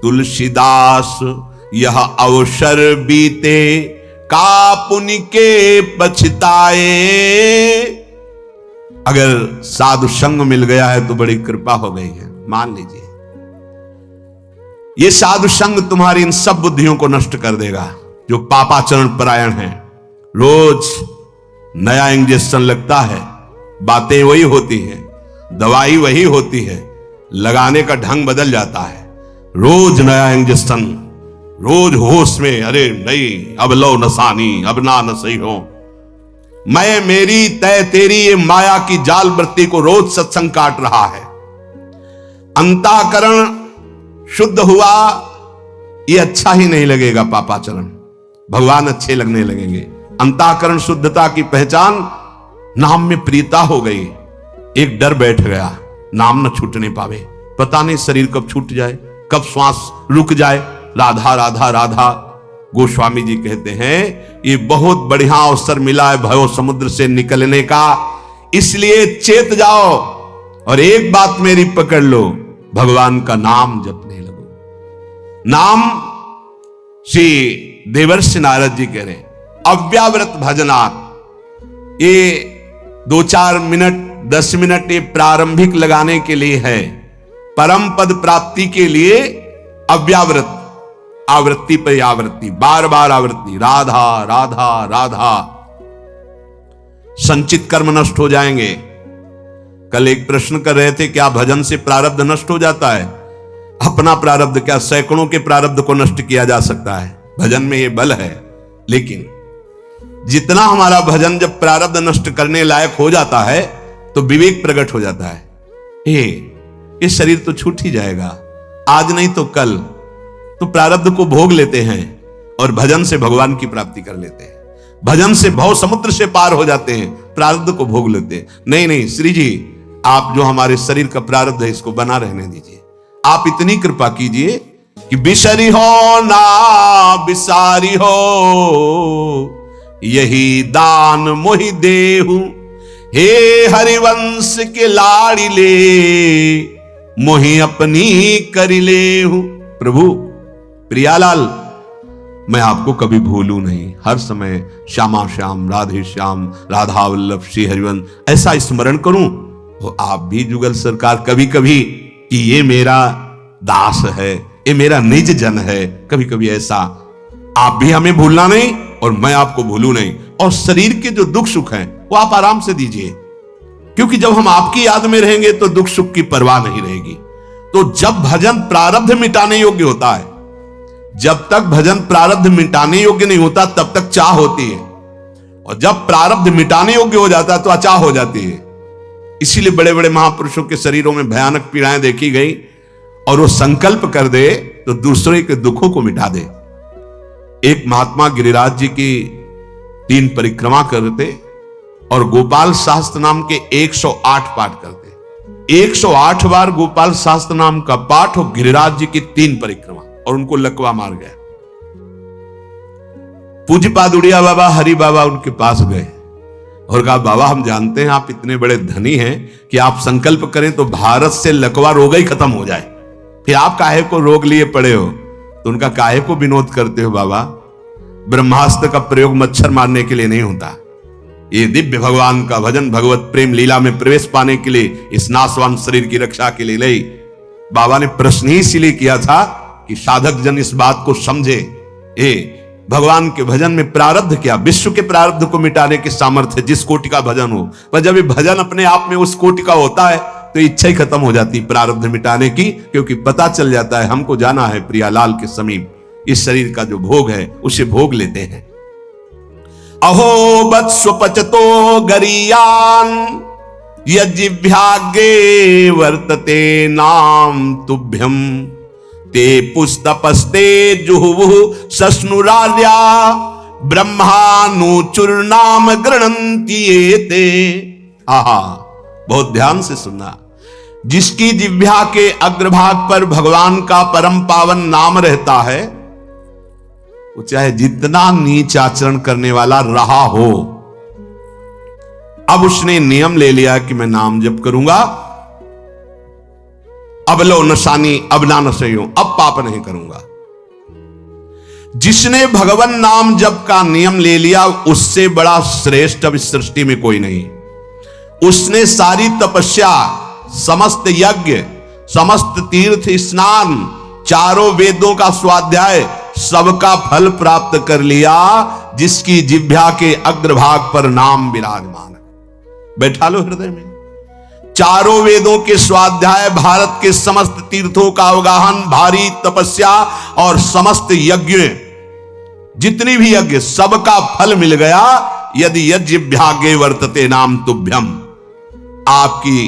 तुलसीदास यह अवसर बीते, का पुनि के पछताए। अगर साधु संग मिल गया है तो बड़ी कृपा हो गई है, मान लीजिए। ये साधु संग तुम्हारी इन सब बुद्धियों को नष्ट कर देगा जो पापाचरण परायण है। रोज नया इंजेक्शन लगता है, बातें वही होती हैं, दवाई वही होती है, लगाने का ढंग बदल जाता है। रोज नया इंजेक्शन, रोज होश में, अरे नहीं अब लो नसानी, अब ना नसई हो। मैं मेरी तय तेरी ये माया की जाल वृत्ति को रोज सत्संग काट रहा है। अंतःकरण शुद्ध हुआ, ये अच्छा ही नहीं लगेगा पापाचरण, भगवान अच्छे लगने लगेंगे। अंतःकरण शुद्धता की पहचान नाम में प्रियता हो गई। एक डर बैठ गया, नाम न छूटने पावे, पता नहीं शरीर कब छूट जाए, कब श्वास रुक जाए। राधा राधा राधा। गोस्वामी जी कहते हैं ये बहुत बढ़िया अवसर मिला है भव समुद्र से निकलने का, इसलिए चेत जाओ और एक बात मेरी पकड़ लो, भगवान का नाम जपने लगो। नाम श्री देवर्षि नारद जी कह रहे अव्यावृत भजनात्, ये 2-4 मिनट 10 मिनट ये प्रारंभिक लगाने के लिए है, परम पद प्राप्ति के लिए अव्यावृत, आवृत्ति पे आवृत्ति, बार बार आवृत्ति, राधा राधा राधा। संचित कर्म नष्ट हो जाएंगे। कल एक प्रश्न कर रहे थे क्या भजन से प्रारब्ध नष्ट हो जाता है? अपना प्रारब्ध क्या, सैकड़ों के प्रारब्ध को नष्ट किया जा सकता है, भजन में ये बल है। लेकिन जितना हमारा भजन जब प्रारब्ध नष्ट करने लायक हो जाता है तो विवेक प्रकट हो जाता है। ये शरीर तो छूट ही जाएगा, आज नहीं तो कल, तो प्रारब्ध को भोग लेते हैं और भजन से भगवान की प्राप्ति कर लेते हैं। भजन से भव समुद्र से पार हो जाते हैं, प्रारब्ध को भोग लेते हैं। नहीं नहीं श्री जी, आप जो हमारे शरीर का प्रारब्ध है इसको बना रहने दीजिए। आप इतनी कृपा कीजिए कि बिसरी हो ना बिसारी हो, यही दान मोहि देहु, हे हरिवंश के लाड़ी ले, मोहि अपनी करी लेहु। प्रभु प्रियालाल, मैं आपको कभी भूलू नहीं, हर समय श्यामा श्याम राधे श्याम राधा वल्लभ श्री हरिवंश ऐसा स्मरण करूं। तो आप भी जुगल सरकार कभी कभी कि ये मेरा दास है, ये मेरा निज जन है, कभी कभी ऐसा आप भी हमें भूलना नहीं और मैं आपको भूलू नहीं। और शरीर के जो दुख सुख हैं वो आप आराम से दीजिए, क्योंकि जब हम आपकी याद में रहेंगे तो दुख सुख की परवाह नहीं रहेगी। तो जब भजन प्रारब्ध मिटाने योग्य होता है, जब तक भजन प्रारब्ध मिटाने योग्य नहीं होता तब तक चाह होती है, और जब प्रारब्ध मिटाने योग्य हो जाता है तो अचाह हो जाती है। इसीलिए बड़े बड़े महापुरुषों के शरीरों में भयानक पीड़ाएं देखी गई, और वो संकल्प कर दे तो दूसरे के दुखों को मिटा दे। एक महात्मा गिरिराज जी की 3 परिक्रमा करते और गोपाल शास्त्र नाम के 108 पाठ करते। 108 बार गोपाल शास्त्र नाम का पाठ और गिरिराज जी की 3 परिक्रमा, और उनको लकवा मार गया। पूज्य पादुड़िया बाबा हरि बाबा उनके पास गए और कहा बाबा हम जानते हैं आप इतने बड़े धनी हैं कि आप संकल्प करें तो भारत से लकवा रोग ही खत्म हो जाए, फिर आप काहे को रोग लिए पड़े हो? तो उनका काहे को विनोद करते हो बाबा? ब्रह्मास्त्र का प्रयोग मच्छर मारने के लिए नहीं होता, ये दिव्य भगवान का भजन भगवत प्रेम लीला में प्रवेश पाने के लिए, इस नाशवान शरीर की रक्षा के लिए नहीं। बाबा ने प्रश्न ही इसलिए किया था कि साधक जन इस बात को समझे, भगवान के भजन में प्रारब्ध क्या, विश्व के प्रारब्ध को मिटाने के सामर्थ्य जिस कोटि का भजन हो। पर जब ये भजन अपने आप में उस कोटि का होता है तो इच्छा ही खत्म हो जाती प्रारब्ध मिटाने की, क्योंकि पता चल जाता है हमको जाना है प्रियालाल के समीप, इस शरीर का जो भोग है उसे भोग लेते हैं। अहो वत्स्वपचतो गरीयान यज्जिह्वाग्रे वर्तते नाम तुभ्यम, ते पुस्तपस्ते जुहुः सस्नुरार्या ब्रह्मानुचुर्नाम गृणन्ति एते। आहा, बहुत ध्यान से सुनना। जिसकी जिह्वा के अग्रभाग पर भगवान का परम पावन नाम रहता है, वो चाहे जितना नीच आचरण करने वाला रहा हो, अब उसने नियम ले लिया कि मैं नाम जप करूंगा, अब लो नशानी अब ना नशयो, अब पाप नहीं करूंगा। जिसने भगवान नाम जप का नियम ले लिया उससे बड़ा श्रेष्ठ अब इस सृष्टि में कोई नहीं। उसने सारी तपस्या, समस्त यज्ञ, समस्त तीर्थ स्नान, चारों वेदों का स्वाध्याय, सबका फल प्राप्त कर लिया जिसकी जिह्वा के अग्रभाग पर नाम विराजमान है। बैठा लो हृदय में। चारों वेदों के स्वाध्याय, भारत के समस्त तीर्थों का अवगाहन, भारी तपस्या और समस्त यज्ञ, जितनी भी यज्ञ, सबका फल मिल गया यदि यज्ञभ्यागे वर्तते नाम तुभ्यम। आपकी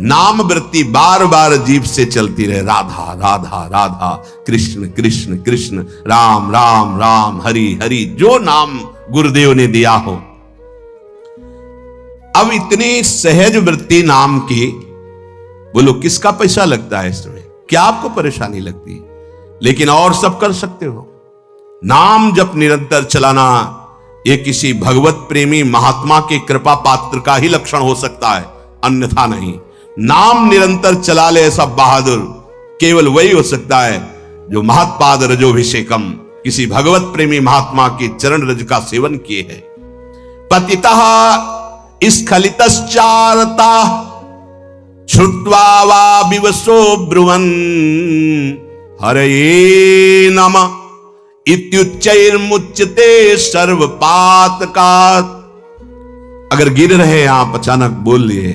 नाम वृत्ति बार बार जीभ से चलती रहे, राधा राधा राधा, कृष्ण कृष्ण कृष्ण, राम राम राम, हरि हरि, जो नाम गुरुदेव ने दिया हो। अब इतनी सहज वृत्ति नाम की, बोलो किसका पैसा लगता है इसमें? क्या आपको परेशानी लगती है? लेकिन और सब कर सकते हो। नाम जप निरंतर चलाना ये किसी भगवत प्रेमी महात्मा के कृपा पात्र का ही लक्षण हो सकता है, अन्यथा नहीं। नाम निरंतर चला ले ऐसा बहादुर केवल वही हो सकता है जो महत्पाद रजोभिषेकम, किसी भगवत प्रेमी महात्मा के चरण रज का सेवन किए है। पतितः स्खलितश्चारता श्रुत्वा वा विवशो ब्रुवन् हरये नमः इत्युच्चैर्मुच्यते सर्वपातकात्। अगर गिर रहे आप अचानक बोल लिए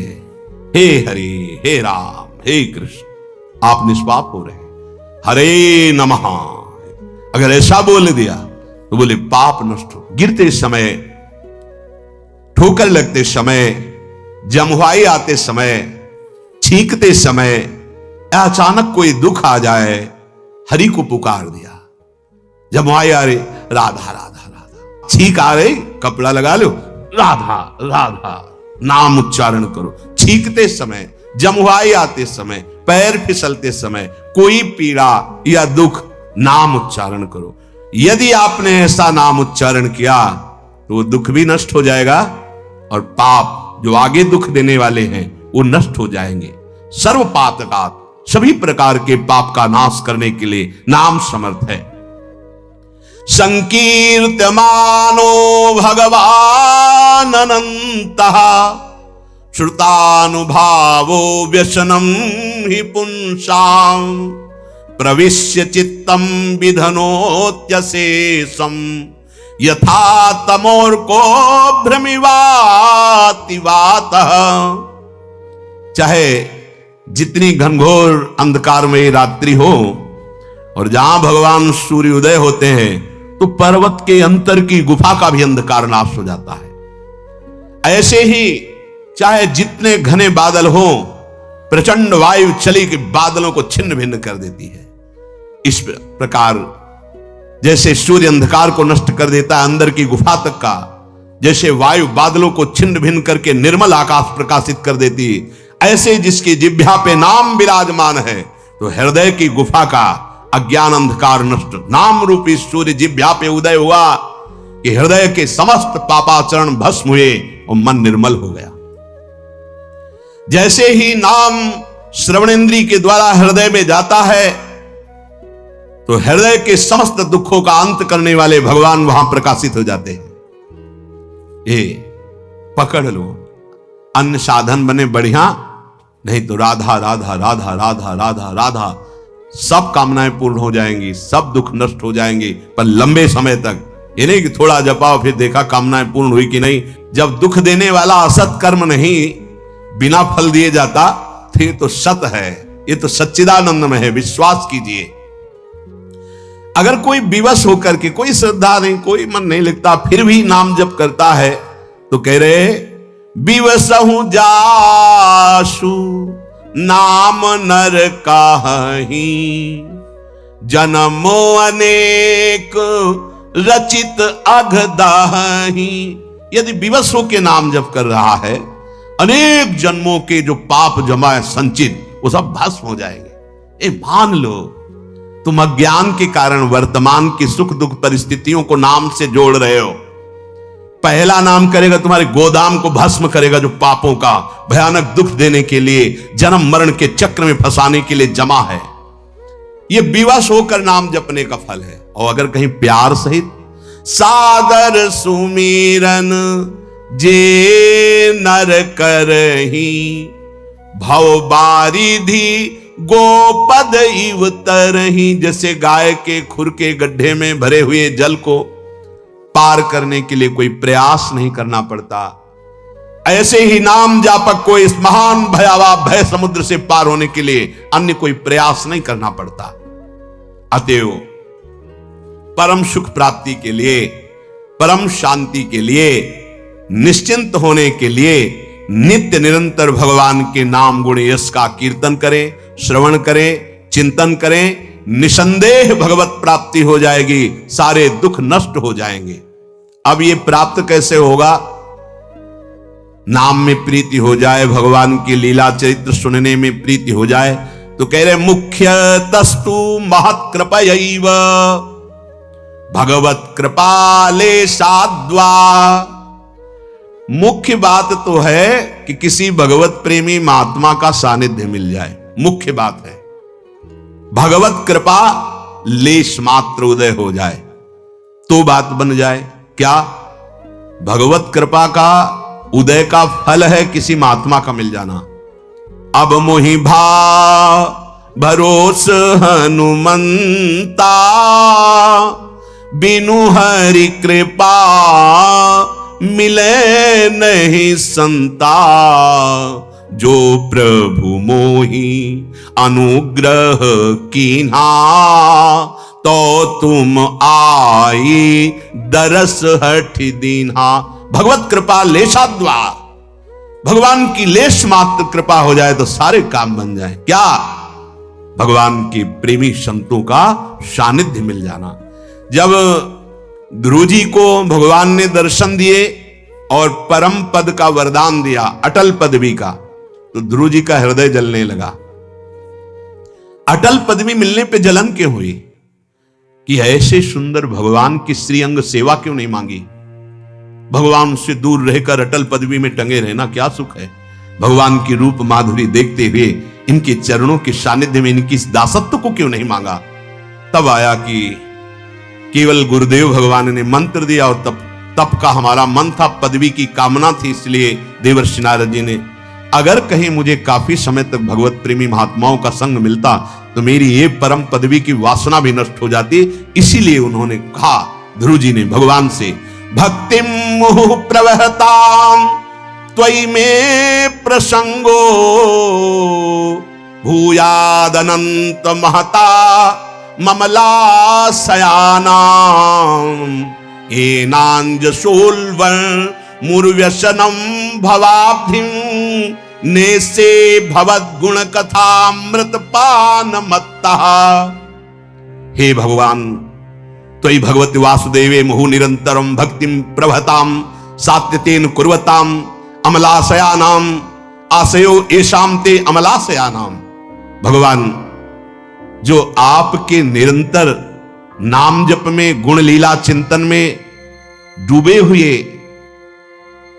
हे हरि, हे राम, हे कृष्ण, आप निष्पाप हो रहे, हरे नमः। अगर ऐसा बोल दिया तो बोले पाप नष्ट हो। गिरते समय, ठोकर लगते समय, जमुहाई आते समय, छींकते समय, अचानक कोई दुख आ जाए, हरि को पुकार दिया। जमुहाई आ रही, राधा राधा राधा, छींक आ रही, कपड़ा लगा लो, राधा राधा, नाम उच्चारण करो। छींकते समय, जमुहाई आते समय, पैर फिसलते समय, कोई पीड़ा या दुख, नाम उच्चारण करो। यदि आपने ऐसा नाम उच्चारण किया तो वो दुख भी नष्ट हो जाएगा और पाप जो आगे दुख देने वाले हैं वो नष्ट हो जाएंगे। सर्वपातकात्, सभी प्रकार के पाप का नाश करने के लिए नाम समर्थ है। संकीर्त्यमानो भगवान अनंतः श्रुतानुभावो व्यसनम हि पुंसाम प्रविश्य चित्तम विधनोत्यशेषम यथा तमोर्को भ्रमिवातिवातः। चाहे जितनी घनघोर अंधकारमयी रात्रि हो और जहां भगवान सूर्य उदय होते हैं तो पर्वत के अंतर की गुफा का भी अंधकार नाश हो जाता है। ऐसे ही चाहे जितने घने बादल हो, प्रचंड वायु चली के बादलों को छिन्न भिन्न कर देती है। इस प्रकार जैसे सूर्य अंधकार को नष्ट कर देता है अंदर की गुफा तक का, जैसे वायु बादलों को छिन्न भिन्न करके निर्मल आकाश प्रकाशित कर देती, ऐसे जिसकी जिह्वा पे नाम विराजमान है तो हृदय की गुफा का अज्ञान अंधकार नष्ट। नाम रूपी सूर्य जिह्वा पे उदय हुआ कि हृदय के समस्त पापाचरण भस्म हुए और मन निर्मल हो गया। जैसे ही नाम श्रवणेंद्री के द्वारा हृदय में जाता है तो हृदय के समस्त दुखों का अंत करने वाले भगवान वहां प्रकाशित हो जाते हैं। ये पकड़ लो, अन्य साधन बने बढ़िया, नहीं तो राधा राधा राधा राधा राधा राधा, सब कामनाएं पूर्ण हो जाएंगी, सब दुख नष्ट हो जाएंगे, पर लंबे समय तक। ये नहीं कि थोड़ा जपाओ फिर देखा कामनाएं पूर्ण हुई कि नहीं। जब दुख देने वाला असत कर्म नहीं बिना फल दिए जाता फिर तो सत है, ये तो सच्चिदानंद में है, विश्वास कीजिए। अगर कोई विवश होकर के, कोई श्रद्धा नहीं, कोई मन नहीं लगता, फिर भी नाम जप करता है तो कह रहे विवसहु जासु नाम नर काहि जन्मो अनेक रचित अघदाहि। यदि विवश होकर नाम जप कर रहा है, अनेक जन्मों के जो पाप जमा है संचित, वो सब भस्म हो जाएंगे। मान लो तुम अज्ञान के कारण वर्तमान की सुख दुख परिस्थितियों को नाम से जोड़ रहे हो। पहला नाम करेगा तुम्हारे गोदाम को भस्म करेगा, जो पापों का भयानक दुख देने के लिए, जन्म मरण के चक्र में फंसाने के लिए जमा है। यह विवश होकर नाम जपने का फल है। और अगर कहीं प्यार सहित सादर सुमीरन जे नर करही भव बारिधि गोपद इव तरही। जैसे गाय के खुर के गड्ढे में भरे हुए जल को पार करने के लिए कोई प्रयास नहीं करना पड़ता, ऐसे ही नाम जापक को इस महान भयावह भय समुद्र से पार होने के लिए अन्य कोई प्रयास नहीं करना पड़ता। अतएव परम सुख प्राप्ति के लिए, परम शांति के लिए निश्चिंत होने के लिए नित्य निरंतर भगवान के नाम गुण यश का कीर्तन करें, श्रवण करें, चिंतन करें। निसंदेह भगवत प्राप्ति हो जाएगी, सारे दुख नष्ट हो जाएंगे। अब ये प्राप्त कैसे होगा? नाम में प्रीति हो जाए, भगवान की लीला चरित्र सुनने में प्रीति हो जाए। तो कह रहे मुख्य तस्तु महत कृपयैव भगवत कृपाले साद्वा। मुख्य बात तो है कि किसी भगवत प्रेमी महात्मा का सानिध्य मिल जाए, मुख्य बात है। भगवत कृपा लेश मात्र उदय हो जाए तो बात बन जाए। क्या? भगवत कृपा का उदय का फल है किसी महात्मा का मिल जाना। अब मोहि भा भरोस हनुमंता बिनु हरि कृपा मिले नहीं संता। जो प्रभु मोहि अनुग्रह कीन्हा तो तुम आई दरस हठ दीन्हा। भगवत कृपा लेशाद्वा, भगवान की लेश मात्र कृपा हो जाए तो सारे काम बन जाए। क्या? भगवान के प्रेमी संतों का सानिध्य मिल जाना। जब ध्रुव जी को भगवान ने दर्शन दिए और परम पद का वरदान दिया, अटल पदवी का, तो ध्रुव जी का हृदय जलने लगा। अटल पदवी मिलने पे जलन क्यों हुई? कि ऐसे सुंदर भगवान की श्रीअंग सेवा क्यों नहीं मांगी? भगवान से दूर रहकर अटल पदवी में टंगे रहना क्या सुख है? भगवान की रूप माधुरी देखते हुए इनके चरणों के सानिध्य में इनकी दासत्व को क्यों नहीं मांगा? तब आया कि केवल गुरुदेव भगवान ने मंत्र दिया और तप का हमारा मन था, पदवी की कामना थी, इसलिए देवर्षि नारद जी ने, अगर कहीं मुझे काफी समय तक भगवत प्रेमी महात्माओं का संग मिलता तो मेरी ये परम पदवी की वासना भी नष्ट हो जाती। इसीलिए उन्होंने कहा ध्रुव जी ने भगवान से, भक्तिम मुहुः प्रवहताम त्वयि में प्रसंगो भूयादनंत महता ममलासयानाम एनांजसोल्वं मुर्व्यसनम भवाब्धिम नेसे भवद गुण कथामृत पान मत्ता। हे भगवान, त्वयि भगवति वासुदेवे मुहु निरंतरम भक्तिम प्रभताम सात्यतेन कुर्वताम अमलाशयानाम आशयो येषाम ते अमलाशयानाम। भगवान, जो आपके निरंतर नाम जप में, गुण लीला चिंतन में डूबे हुए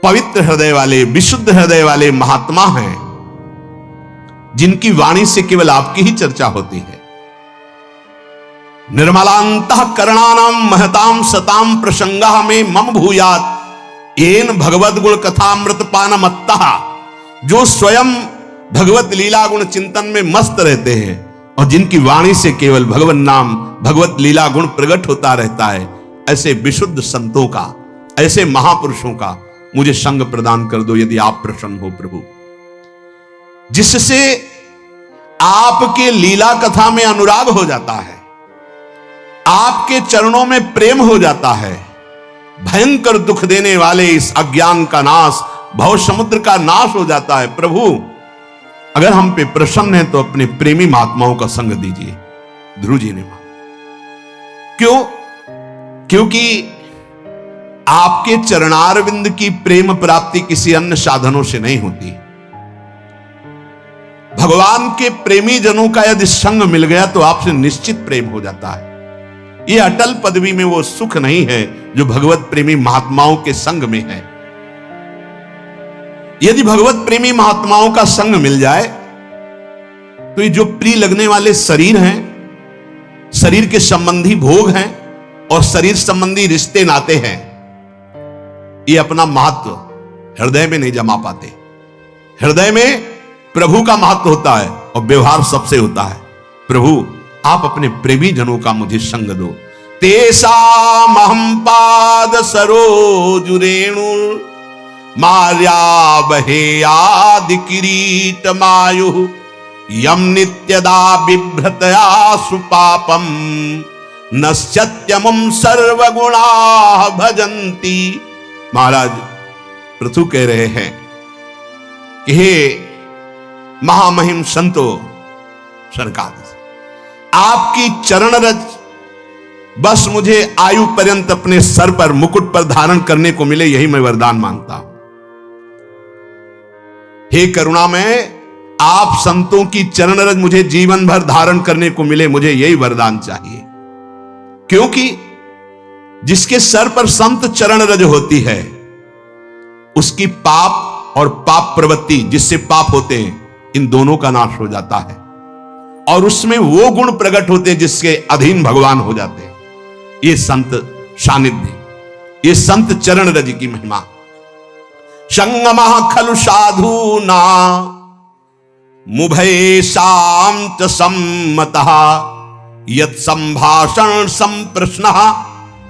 पवित्र हृदय वाले, विशुद्ध हृदय वाले महात्मा हैं, जिनकी वाणी से केवल आपकी ही चर्चा होती है। निर्मलांतः करणानाम महताम सताम प्रसंगा में मम भूयात येन भगवत गुण कथामृत पानमत्ता। जो स्वयं भगवत लीला गुण चिंतन में मस्त रहते हैं और जिनकी वाणी से केवल भगवत नाम, भगवत लीला गुण प्रकट होता रहता है, ऐसे विशुद्ध संतों का, ऐसे महापुरुषों का मुझे संग प्रदान कर दो यदि आप प्रसन्न हो प्रभु, जिससे आपके लीला कथा में अनुराग हो जाता है, आपके चरणों में प्रेम हो जाता है। भयंकर दुख देने वाले इस अज्ञान का नाश, भव समुद्र का नाश हो जाता है। प्रभु, अगर हम पे प्रसन्न है तो अपने प्रेमी महात्माओं का संग दीजिए। ध्रुव जी ने मांगा। क्यों? क्योंकि आपके चरणारविंद की प्रेम प्राप्ति किसी अन्य साधनों से नहीं होती। भगवान के प्रेमी जनों का यदि संग मिल गया तो आपसे निश्चित प्रेम हो जाता है। यह अटल पदवी में वो सुख नहीं है जो भगवत प्रेमी महात्माओं के संग में है। यदि भगवत प्रेमी महात्माओं का संग मिल जाए तो ये जो प्रिय लगने वाले शरीर हैं, शरीर के संबंधी भोग हैं और शरीर संबंधी रिश्ते नाते हैं, ये अपना महत्व हृदय में नहीं जमा पाते। हृदय में प्रभु का महत्व होता है और व्यवहार सबसे होता है। प्रभु, आप अपने प्रेमी जनों का मुझे संग दो। तेषामहं पाद सरोजुरेणु मार्यावहेयादि किरीट मायुः यम नित्यदा बिभ्रतया सुपापम नश्यत्यमुं सर्वगुणाः भजन्ति। महाराज, पृथु कह रहे हैं कि हे महामहिम संतो सरकार, आपकी चरण रज बस मुझे आयु पर्यंत अपने सर पर मुकुट पर धारण करने को मिले, यही मैं वरदान मांगता हूं। हे करुणामय, आप संतों की चरण रज मुझे जीवन भर धारण करने को मिले, मुझे यही वरदान चाहिए। क्योंकि जिसके सर पर संत चरण रज होती है उसकी पाप और पाप प्रवृत्ति, जिससे पाप होते हैं, इन दोनों का नाश हो जाता है और उसमें वो गुण प्रकट होते हैं जिसके अधीन भगवान हो जाते हैं। ये संत सानिध्य, ये संत चरण रज की महिमा। संगमः खलु साधूना मुभयेषां च सम्मतः यत् संभाषण संप्रश्नः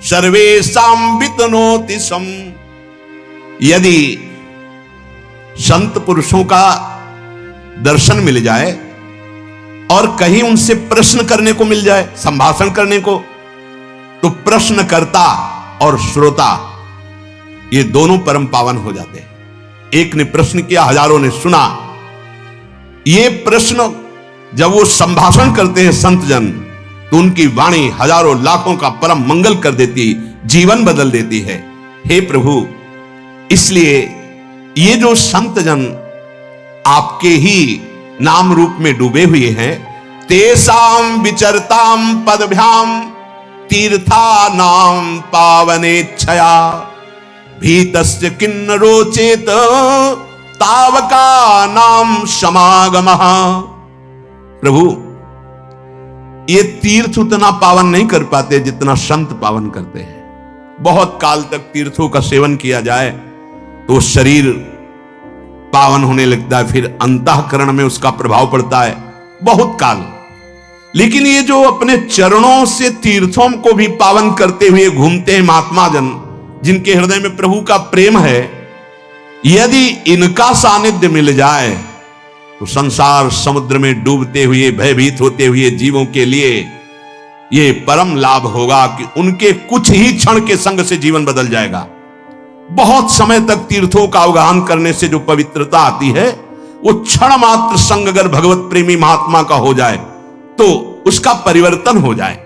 सर्वेषां वितनोति सम। यदि संत पुरुषों का दर्शन मिल जाए और कहीं उनसे प्रश्न करने को मिल जाए, संभाषण करने को, तो प्रश्नकर्ता और श्रोता ये दोनों परम पावन हो जाते हैं। एक ने प्रश्न किया, हजारों ने सुना। ये प्रश्न जब वो संभाषण करते हैं संत जन, तो उनकी वाणी हजारों लाखों का परम मंगल कर देती, जीवन बदल देती है। हे प्रभु, इसलिए ये जो संत जन आपके ही नाम रूप में डूबे हुए हैं, तेसाम विचरताम पदभ्याम तीर्था नाम पावनेच्छया भीतस्य किन्नरो चेत तावका नाम समागमः। प्रभु, ये तीर्थ उतना पावन नहीं कर पाते जितना संत पावन करते हैं। बहुत काल तक तीर्थों का सेवन किया जाए तो शरीर पावन होने लगता है, फिर अंतःकरण में उसका प्रभाव पड़ता है बहुत काल। लेकिन ये जो अपने चरणों से तीर्थों को भी पावन करते हुए घूमते हैं महात्मा जन, जिनके हृदय में प्रभु का प्रेम है, यदि इनका सानिध्य मिल जाए तो संसार समुद्र में डूबते हुए भयभीत होते हुए जीवों के लिए ये परम लाभ होगा कि उनके कुछ ही क्षण के संग से जीवन बदल जाएगा। बहुत समय तक तीर्थों का अवगाहन करने से जो पवित्रता आती है, वो क्षण मात्र संग अगर भगवत प्रेमी महात्मा का हो जाए तो उसका परिवर्तन हो जाए।